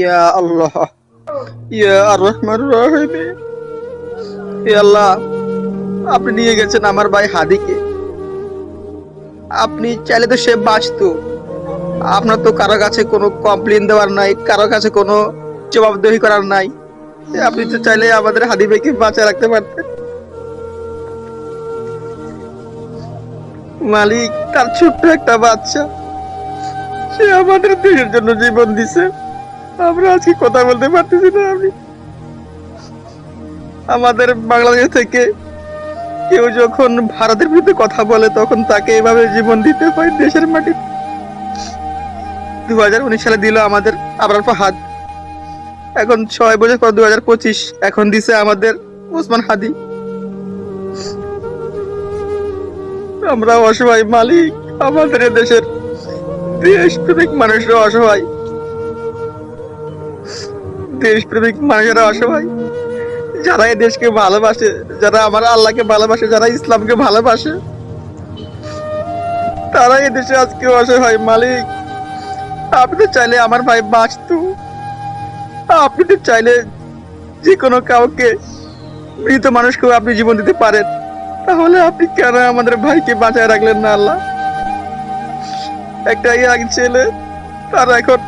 ইয়া আল্লাহ, ইয়া আর রহমান রহিম। হে আল্লাহ, আপনি নিয়ে গেছেন আমার ভাই হাদিকে। আপনি চাইলে তো সে বাঁচতো। আপনার তো কারো কাছে কোনো কমপ্লেন দেওয়ার নাই, কারো কাছে কোনো জবাবদিহি করার নাই। আপনি তো চাইলে আমাদের হাদি ভাইকে বাঁচায় রাখতে পারতেন। মালিক, তার ছোট্ট একটা বাচ্চা, সে আমাদের দেশের জন্য জীবন দিছে। আমরা আজকে কথা বলতে পারতেছি না। আমি আমাদের বাংলাদেশ থেকে কেউ যখন ভারতের বিরুদ্ধে কথা বলে তখন তাকে এভাবে জীবন দিতে হয় দেশের মাটি। 2019 সালে দিল আমাদের আবরার ফাহাদ, এখন 6 বছর পর 2025 এখন দিছে আমাদের ওসমান হাদি। আমরা অসহায় মালিক, আমাদের দেশের দেশপ্রেমিক মানুষরা অসহায়, দেশপ্রেমিক মানুষেরা অসহায়, যারা এই দেশকে ভালোবাসে, যারা আমার আল্লাহকে ভালোবাসে, যারা ইসলামকে ভালোবাসে, তারা এই দেশে আজকে অসহায় মালিক। আপনি তো চাইলে আমার ভাই বাঁচতো। আপনি তো চাইলে যে কোনো কাউকে, মৃত মানুষকেও আপনি জীবন দিতে পারেন। তাহলে আপনি কেন আমাদের ভাইকে বাঁচায় রাখলেন না আল্লাহ? একটা ইয়াং ছেলে, তার এখন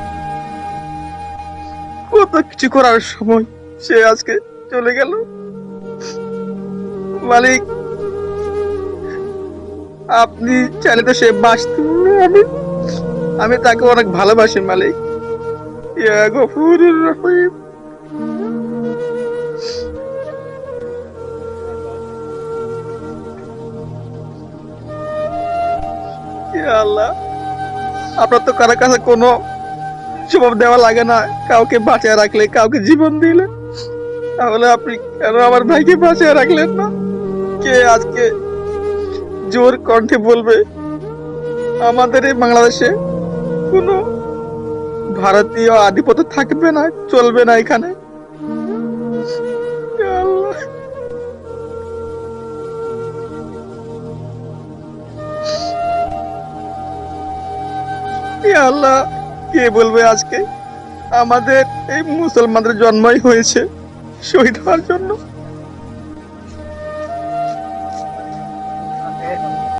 কত কিছু করার সময়, সে আজকে চলে গেল। মালিক, আপনি চাইলে তো সে বাঁচত। আমি আমি তাকে অনেক ভালোবাসি মালিক। ইয়া গফুরুর রহিম। ইয়া আল্লাহ, আপনার তো কারো কাছে কোনো জবাব দেওয়া লাগে না, কাউকে বাঁচিয়ে রাখলে, কাউকে জীবন দিলে। তাহলে আপনি কেন আমার ভাইকে বাঁচিয়ে রাখলেন না? কে আজকে জোর কণ্ঠে বলবে আমাদের এই বাংলাদেশে কোনো ভারতীয় আধিপত্য থাকবে না, চলবে না এখানে? ইয়া আল্লাহ, ইয়া আল্লাহ, কে বলবে আজকে আমাদের এই মুসলমানদের জন্মই হয়েছে শহীদ হওয়ার জন্য?